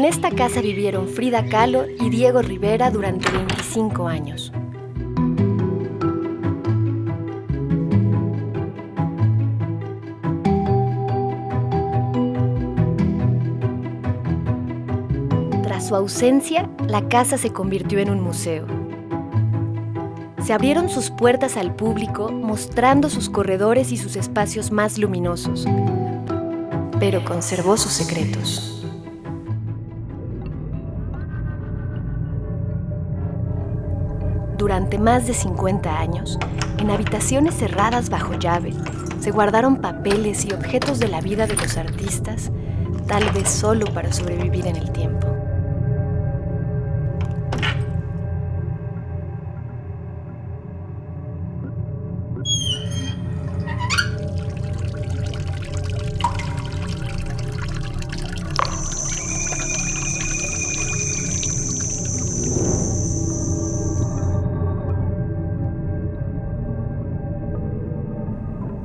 En esta casa vivieron Frida Kahlo y Diego Rivera durante 25 años. Tras su ausencia, la casa se convirtió en un museo. Se abrieron sus puertas al público, mostrando sus corredores y sus espacios más luminosos, pero conservó sus secretos. Durante más de 50 años, en habitaciones cerradas bajo llave, se guardaron papeles y objetos de la vida de los artistas, tal vez solo para sobrevivir en el tiempo.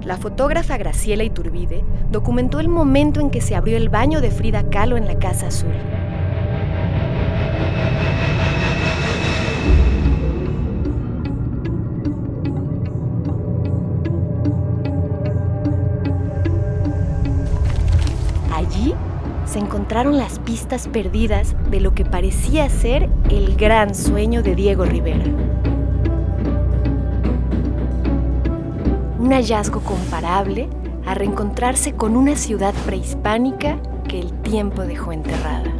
La fotógrafa Graciela Iturbide documentó el momento en que se abrió el baño de Frida Kahlo en la Casa Azul. Allí se encontraron las pistas perdidas de lo que parecía ser el gran sueño de Diego Rivera. Un hallazgo comparable a reencontrarse con una ciudad prehispánica que el tiempo dejó enterrada.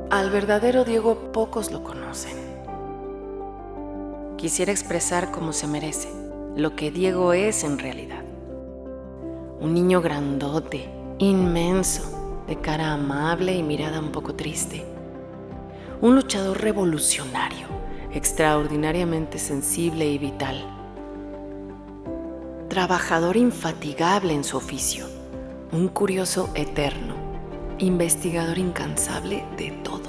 Al verdadero Diego pocos lo conocen. Quisiera expresar como se merece lo que Diego es en realidad. Un niño grandote, inmenso, de cara amable y mirada un poco triste. Un luchador revolucionario, extraordinariamente sensible y vital. Trabajador infatigable en su oficio. Un curioso eterno, investigador incansable de todo.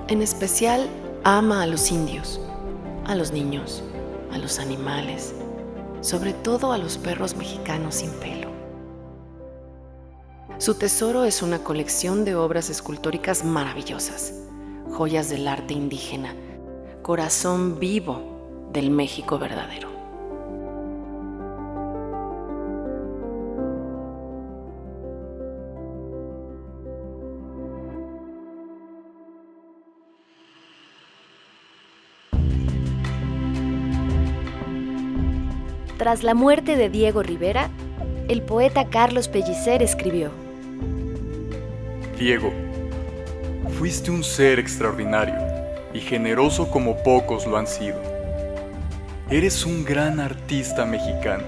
En especial, ama a los indios, a los niños, a los animales, sobre todo a los perros mexicanos sin pelo. Su tesoro es una colección de obras escultóricas maravillosas, joyas del arte indígena, corazón vivo del México verdadero. Tras la muerte de Diego Rivera, el poeta Carlos Pellicer escribió: Diego, fuiste un ser extraordinario y generoso como pocos lo han sido. Eres un gran artista mexicano.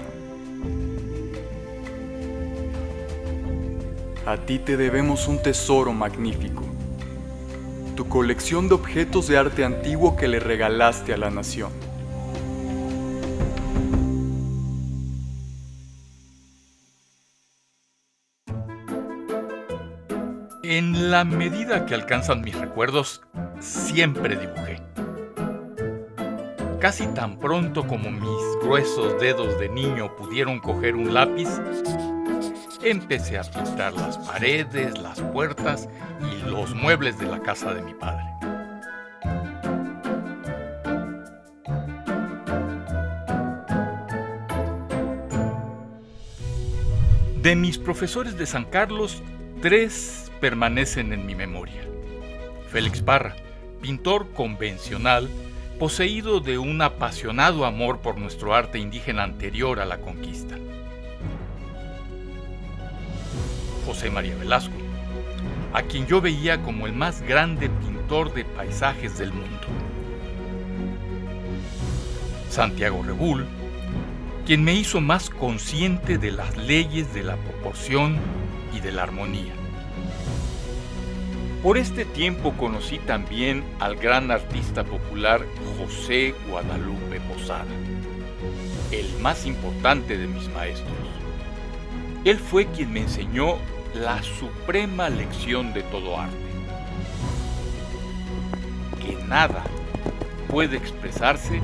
A ti te debemos un tesoro magnífico, tu colección de objetos de arte antiguo que le regalaste a la nación. En la medida que alcanzan mis recuerdos, siempre dibujé. Casi tan pronto como mis gruesos dedos de niño pudieron coger un lápiz, empecé a pintar las paredes, las puertas y los muebles de la casa de mi padre. De mis profesores de San Carlos, 3 permanecen en mi memoria. Félix Parra, pintor convencional poseído de un apasionado amor por nuestro arte indígena anterior a la conquista. José María Velasco, a quien yo veía como el más grande pintor de paisajes del mundo. Santiago Rebull, quien me hizo más consciente de las leyes de la proporción y de la armonía. Por este tiempo conocí también al gran artista popular José Guadalupe Posada, el más importante de mis maestros. Él fue quien me enseñó la suprema lección de todo arte: que nada puede expresarse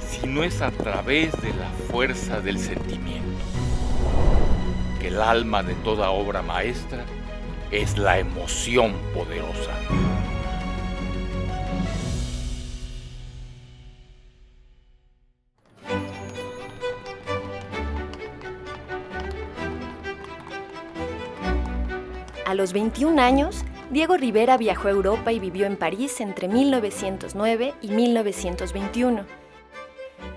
si no es a través de la fuerza del sentimiento, que el alma de toda obra maestra es la emoción poderosa. A los 21 años, Diego Rivera viajó a Europa y vivió en París entre 1909 y 1921,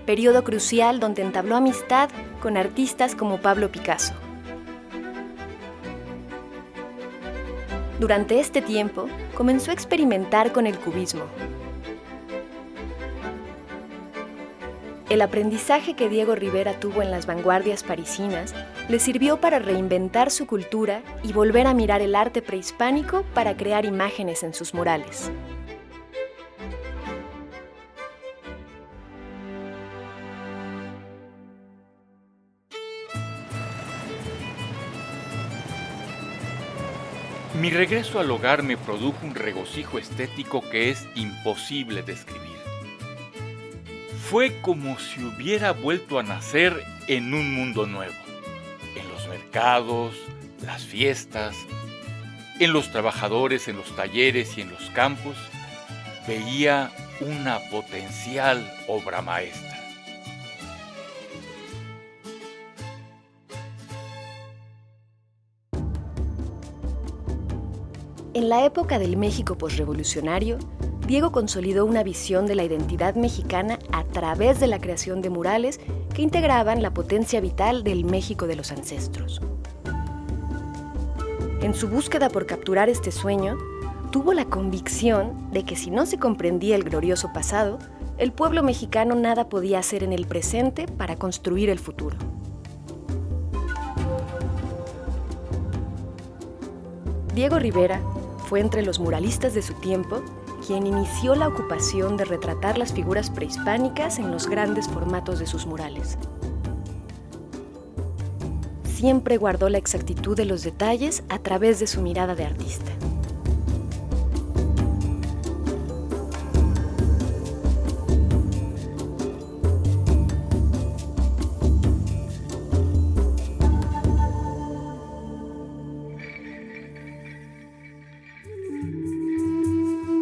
periodo crucial donde entabló amistad con artistas como Pablo Picasso. Durante este tiempo, comenzó a experimentar con el cubismo. El aprendizaje que Diego Rivera tuvo en las vanguardias parisinas le sirvió para reinventar su cultura y volver a mirar el arte prehispánico para crear imágenes en sus murales. Mi regreso al hogar me produjo un regocijo estético que es imposible describir. Fue como si hubiera vuelto a nacer en un mundo nuevo. En los mercados, las fiestas, en los trabajadores, en los talleres y en los campos, veía una potencial obra maestra. En la época del México posrevolucionario, Diego consolidó una visión de la identidad mexicana a través de la creación de murales que integraban la potencia vital del México de los ancestros. En su búsqueda por capturar este sueño, tuvo la convicción de que si no se comprendía el glorioso pasado, el pueblo mexicano nada podía hacer en el presente para construir el futuro. Diego Rivera fue entre los muralistas de su tiempo quien inició la ocupación de retratar las figuras prehispánicas en los grandes formatos de sus murales. Siempre guardó la exactitud de los detalles a través de su mirada de artista.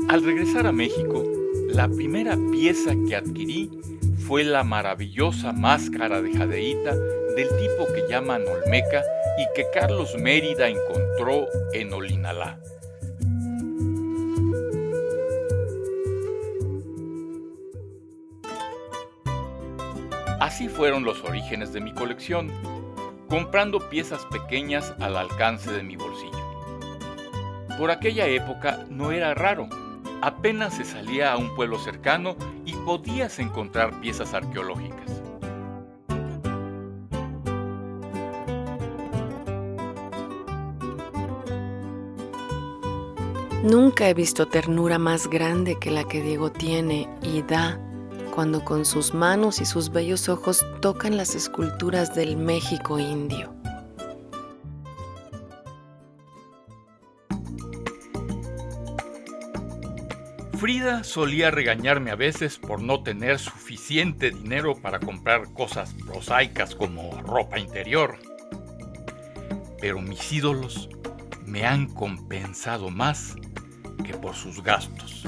Al regresar a México, la primera pieza que adquirí fue la maravillosa máscara de jadeíta del tipo que llaman Olmeca y que Carlos Mérida encontró en Olinalá. Así fueron los orígenes de mi colección, comprando piezas pequeñas al alcance de mi bolsillo. Por aquella época no era raro. Apenas se salía a un pueblo cercano y podías encontrar piezas arqueológicas. Nunca he visto ternura más grande que la que Diego tiene y da cuando con sus manos y sus bellos ojos tocan las esculturas del México indio. Frida solía regañarme a veces por no tener suficiente dinero para comprar cosas prosaicas como ropa interior. Pero mis ídolos me han compensado más que por sus gastos.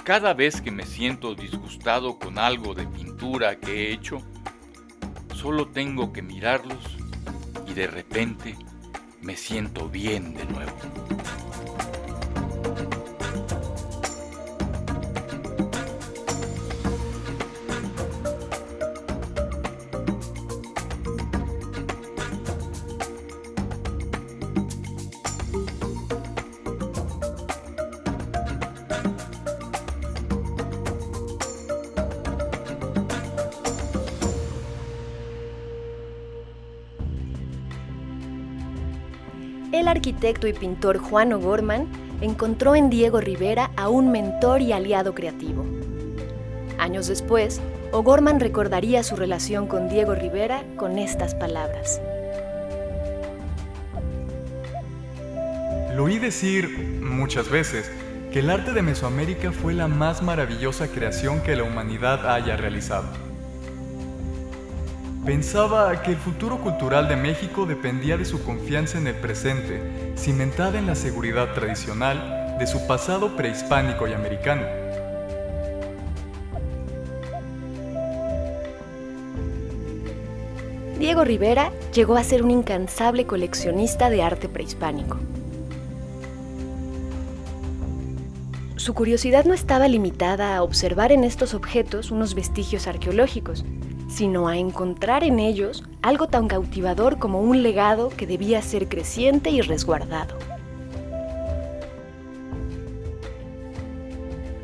Cada vez que me siento disgustado con algo de pintura que he hecho, solo tengo que mirarlos y de repente me siento bien de nuevo. el arquitecto y pintor Juan O'Gorman encontró en Diego Rivera a un mentor y aliado creativo. Años después, O'Gorman recordaría su relación con Diego Rivera con estas palabras. Lo oí decir muchas veces que el arte de Mesoamérica fue la más maravillosa creación que la humanidad haya realizado. Pensaba que el futuro cultural de México dependía de su confianza en el presente, cimentada en la seguridad tradicional de su pasado prehispánico y americano. Diego Rivera llegó a ser un incansable coleccionista de arte prehispánico. Su curiosidad no estaba limitada a observar en estos objetos unos vestigios arqueológicos, sino a encontrar en ellos algo tan cautivador como un legado que debía ser creciente y resguardado.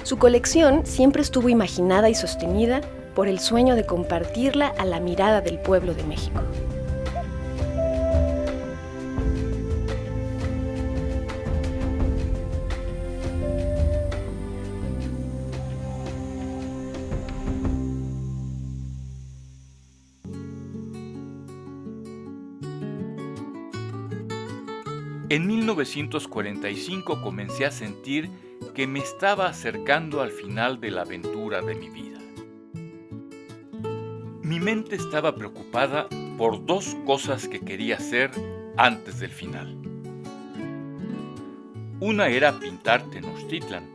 Su colección siempre estuvo imaginada y sostenida por el sueño de compartirla a la mirada del pueblo de México. En 1945 comencé a sentir que me estaba acercando al final de la aventura de mi vida. Mi mente estaba preocupada por dos cosas que quería hacer antes del final. Una era pintar Tenochtitlan,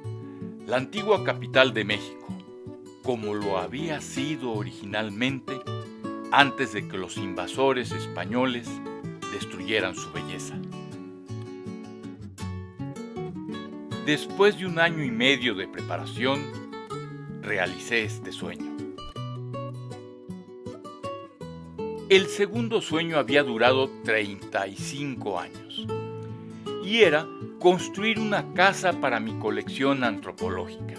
la antigua capital de México, como lo había sido originalmente antes de que los invasores españoles destruyeran su belleza. Después de 1 año y medio de preparación, realicé este sueño. El segundo sueño había durado 35 años y era construir una casa para mi colección antropológica,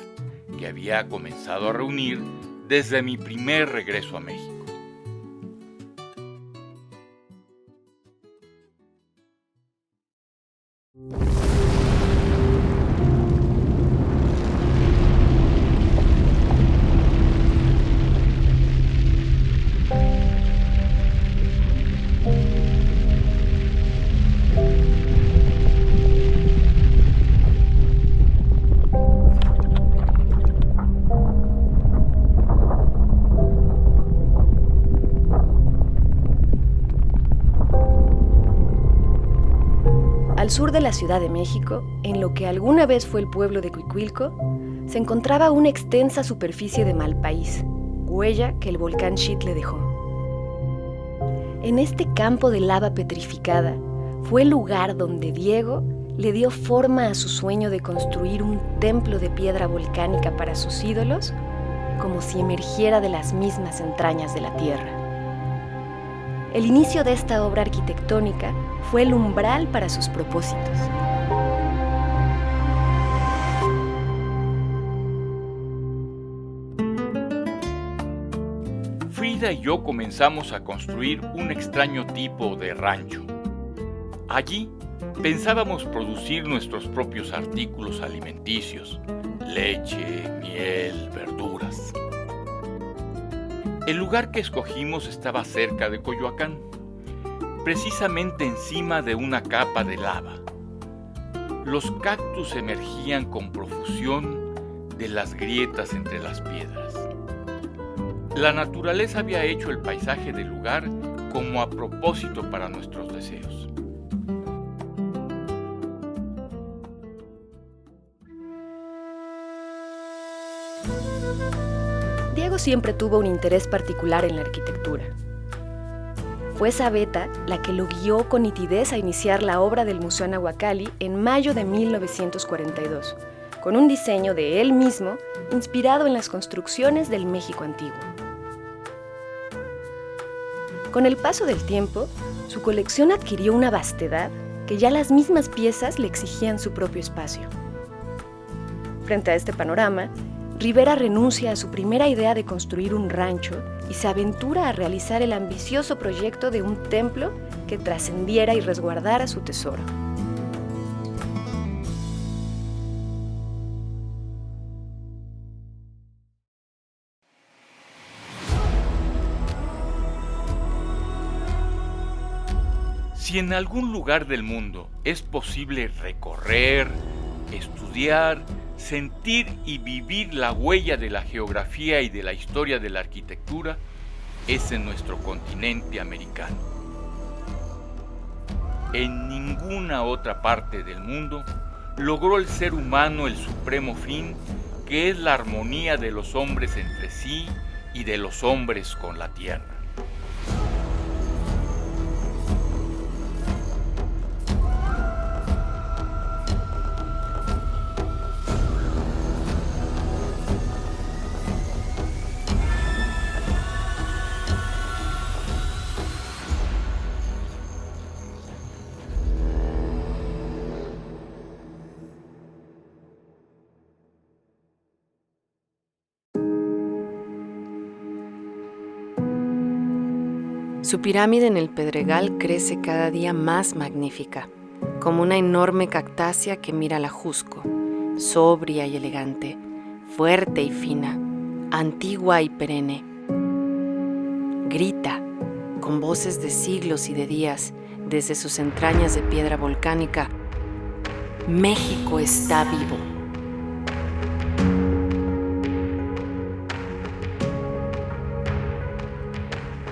que había comenzado a reunir desde mi primer regreso a México. Al sur de la Ciudad de México, en lo que alguna vez fue el pueblo de Cuicuilco, se encontraba una extensa superficie de malpaís, huella que el volcán Xitle dejó. En este campo de lava petrificada fue el lugar donde Diego le dio forma a su sueño de construir un templo de piedra volcánica para sus ídolos, como si emergiera de las mismas entrañas de la tierra. El inicio de esta obra arquitectónica fue el umbral para sus propósitos. Frida y yo comenzamos a construir un extraño tipo de rancho. Allí pensábamos producir nuestros propios artículos alimenticios, leche, miel, verduras. El lugar que escogimos estaba cerca de Coyoacán, precisamente encima de una capa de lava. Los cactus emergían con profusión de las grietas entre las piedras. La naturaleza había hecho el paisaje del lugar como a propósito para nuestros deseos. Diego siempre tuvo un interés particular en la arquitectura. Fue esa beta la que lo guió con nitidez a iniciar la obra del Museo Nahuacalli en mayo de 1942, con un diseño de él mismo inspirado en las construcciones del México antiguo. Con el paso del tiempo, su colección adquirió una vastedad que ya las mismas piezas le exigían su propio espacio. Frente a este panorama, Rivera renuncia a su primera idea de construir un rancho y se aventura a realizar el ambicioso proyecto de un templo que trascendiera y resguardara su tesoro. Si en algún lugar del mundo es posible recorrer, estudiar, sentir y vivir la huella de la geografía y de la historia de la arquitectura, es en nuestro continente americano. En ninguna otra parte del mundo logró el ser humano el supremo fin, que es la armonía de los hombres entre sí y de los hombres con la tierra. Su pirámide en el Pedregal crece cada día más magnífica, como una enorme cactácea que mira la Jusco, sobria y elegante, fuerte y fina, antigua y perenne. Grita, con voces de siglos y de días, desde sus entrañas de piedra volcánica: México está vivo.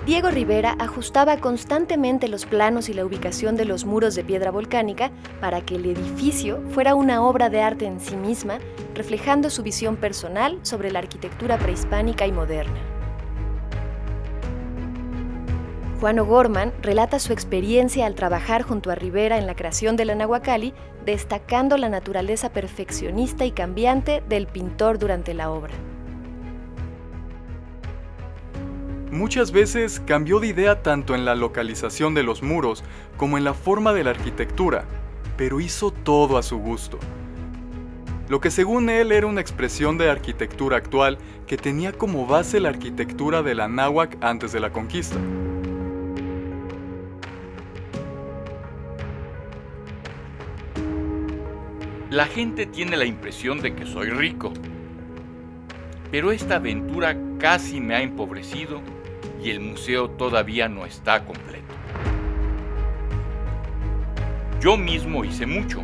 Diego Rivera ajustaba constantemente los planos y la ubicación de los muros de piedra volcánica para que el edificio fuera una obra de arte en sí misma, reflejando su visión personal sobre la arquitectura prehispánica y moderna. Juan O'Gorman relata su experiencia al trabajar junto a Rivera en la creación de la Nahuacalli, destacando la naturaleza perfeccionista y cambiante del pintor durante la obra. Muchas veces cambió de idea tanto en la localización de los muros como en la forma de la arquitectura, pero hizo todo a su gusto. Lo que según él era una expresión de arquitectura actual que tenía como base la arquitectura de la náhuatl antes de la conquista. La gente tiene la impresión de que soy rico, pero esta aventura casi me ha empobrecido y el museo todavía no está completo. Yo mismo hice mucho: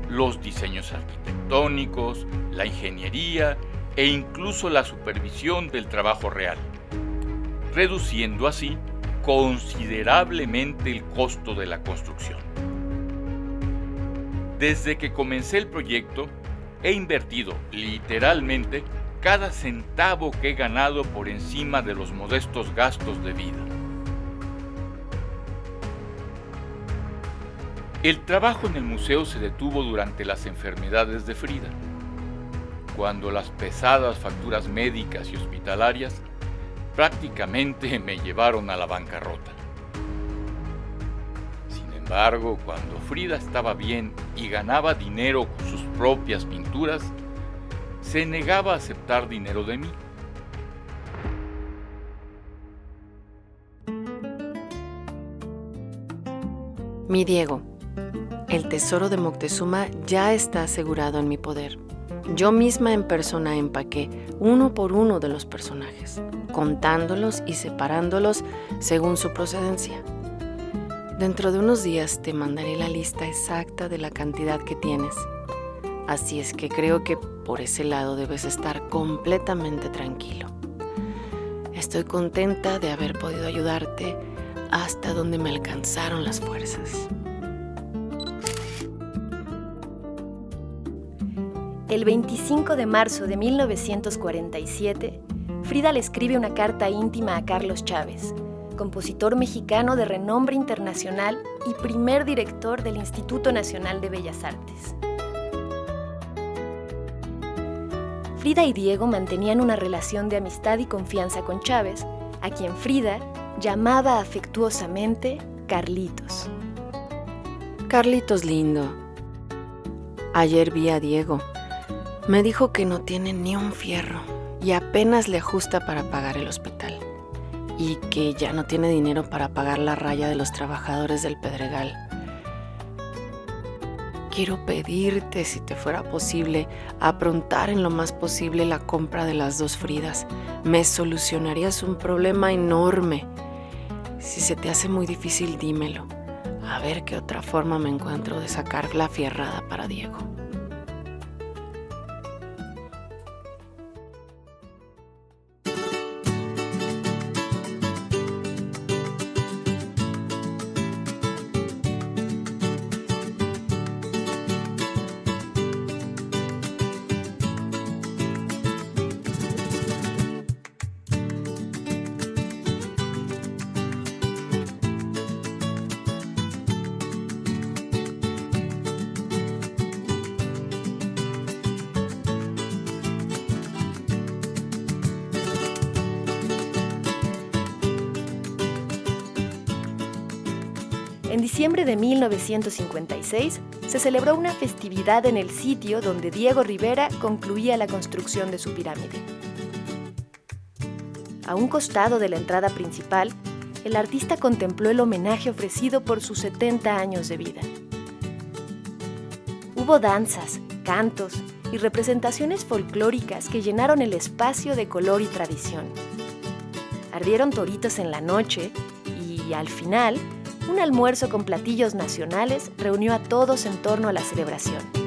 los diseños arquitectónicos, la ingeniería e incluso la supervisión del trabajo real, reduciendo así considerablemente el costo de la construcción. Desde que comencé el proyecto, he invertido literalmente cada centavo que he ganado por encima de los modestos gastos de vida. El trabajo en el museo se detuvo durante las enfermedades de Frida, cuando las pesadas facturas médicas y hospitalarias prácticamente me llevaron a la bancarrota. Sin embargo, cuando Frida estaba bien y ganaba dinero con sus propias pinturas, se negaba a aceptar dinero de mí. Mi Diego, el tesoro de Moctezuma ya está asegurado en mi poder. Yo misma en persona empaqué uno por uno de los personajes, contándolos y separándolos según su procedencia. Dentro de unos días te mandaré la lista exacta de la cantidad que tienes. Así es que creo que por ese lado debes estar completamente tranquilo. Estoy contenta de haber podido ayudarte hasta donde me alcanzaron las fuerzas. El 25 de marzo de 1947, Frida le escribe una carta íntima a Carlos Chávez, compositor mexicano de renombre internacional y primer director del Instituto Nacional de Bellas Artes. Frida y Diego mantenían una relación de amistad y confianza con Chávez, a quien Frida llamaba afectuosamente Carlitos. Carlitos lindo. Ayer vi a Diego. Me dijo que no tiene ni un fierro y apenas le ajusta para pagar el hospital. Y que ya no tiene dinero para pagar la raya de los trabajadores del Pedregal. Quiero pedirte, si te fuera posible, aprontar en lo más posible la compra de las dos Fridas. Me solucionarías un problema enorme. Si se te hace muy difícil, dímelo. A ver qué otra forma me encuentro de sacar la fierrada para Diego. En diciembre de 1956 se celebró una festividad en el sitio donde Diego Rivera concluía la construcción de su pirámide. A un costado de la entrada principal, el artista contempló el homenaje ofrecido por sus 70 años de vida. Hubo danzas, cantos y representaciones folclóricas que llenaron el espacio de color y tradición. Ardieron toritos en la noche y, al final, un almuerzo con platillos nacionales reunió a todos en torno a la celebración.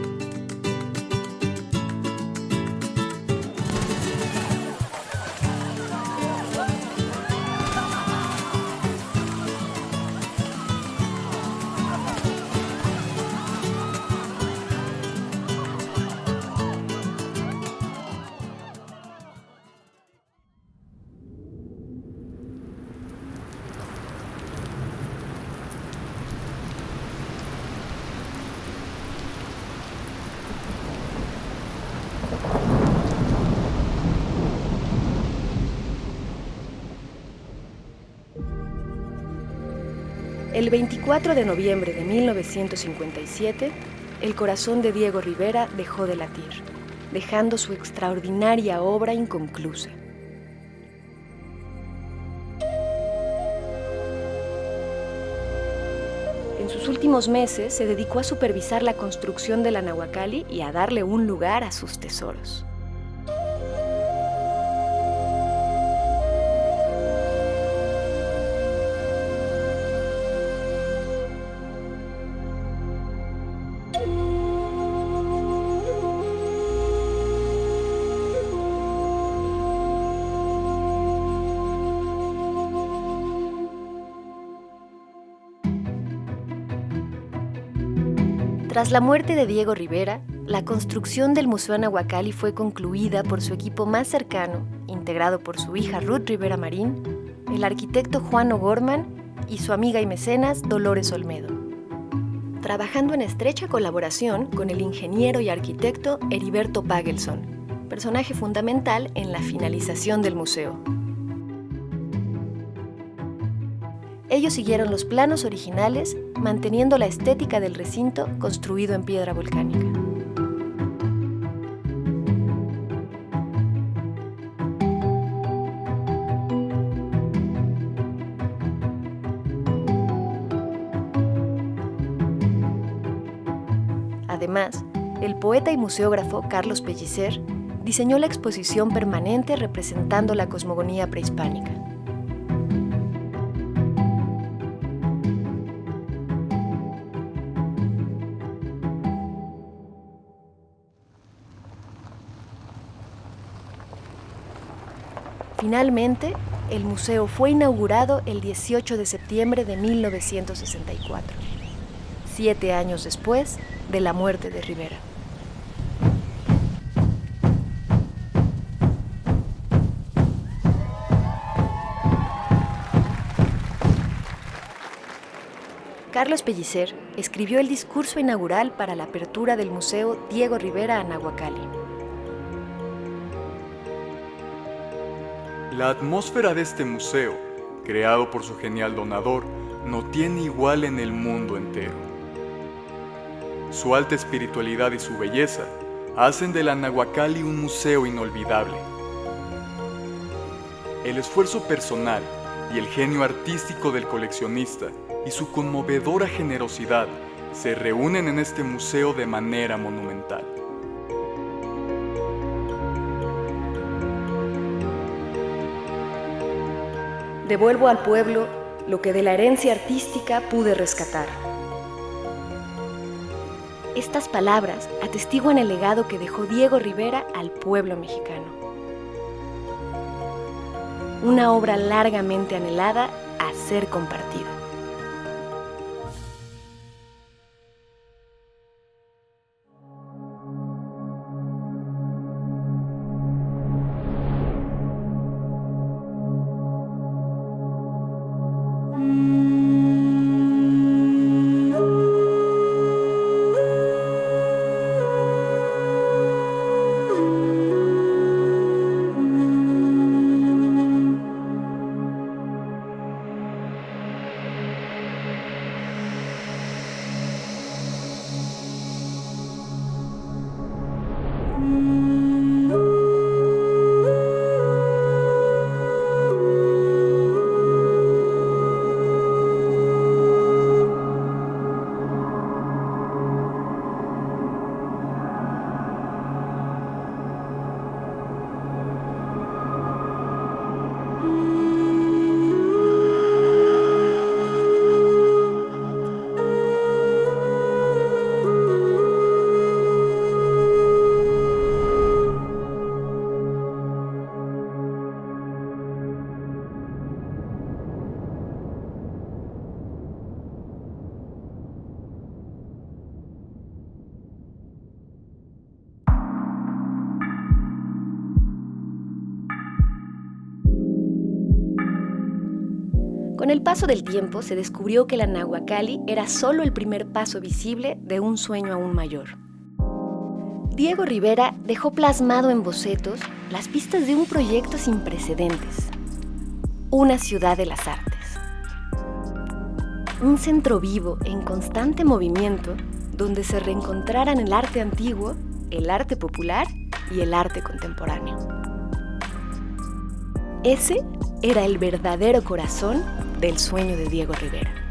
El 24 de noviembre de 1957, el corazón de Diego Rivera dejó de latir, dejando su extraordinaria obra inconclusa. En sus últimos meses se dedicó a supervisar la construcción de la Nahuacalli y a darle un lugar a sus tesoros. Tras la muerte de Diego Rivera, la construcción del Museo Nahuacalli fue concluida por su equipo más cercano, integrado por su hija Ruth Rivera Marín, el arquitecto Juan O'Gorman y su amiga y mecenas Dolores Olmedo, trabajando en estrecha colaboración con el ingeniero y arquitecto Heriberto Pagelson, personaje fundamental en la finalización del museo. Ellos siguieron los planos originales, manteniendo la estética del recinto construido en piedra volcánica. Además, el poeta y museógrafo Carlos Pellicer diseñó la exposición permanente representando la cosmogonía prehispánica. Finalmente, el museo fue inaugurado el 18 de septiembre de 1964, 7 años después de la muerte de Rivera. Carlos Pellicer escribió el discurso inaugural para la apertura del Museo Diego Rivera a Nahuacalli. La atmósfera de este museo, creado por su genial donador, no tiene igual en el mundo entero. Su alta espiritualidad y su belleza hacen de la Nahuacalli un museo inolvidable. El esfuerzo personal y el genio artístico del coleccionista y su conmovedora generosidad se reúnen en este museo de manera monumental. Devuelvo al pueblo lo que de la herencia artística pude rescatar. Estas palabras atestiguan el legado que dejó Diego Rivera al pueblo mexicano. Una obra largamente anhelada a ser compartida. Con el paso del tiempo se descubrió que la Nahuacalli era solo el primer paso visible de un sueño aún mayor. Diego Rivera dejó plasmado en bocetos las pistas de un proyecto sin precedentes. Una ciudad de las artes. Un centro vivo en constante movimiento donde se reencontraran el arte antiguo, el arte popular y el arte contemporáneo. Ese era el verdadero corazón del sueño de Diego Rivera.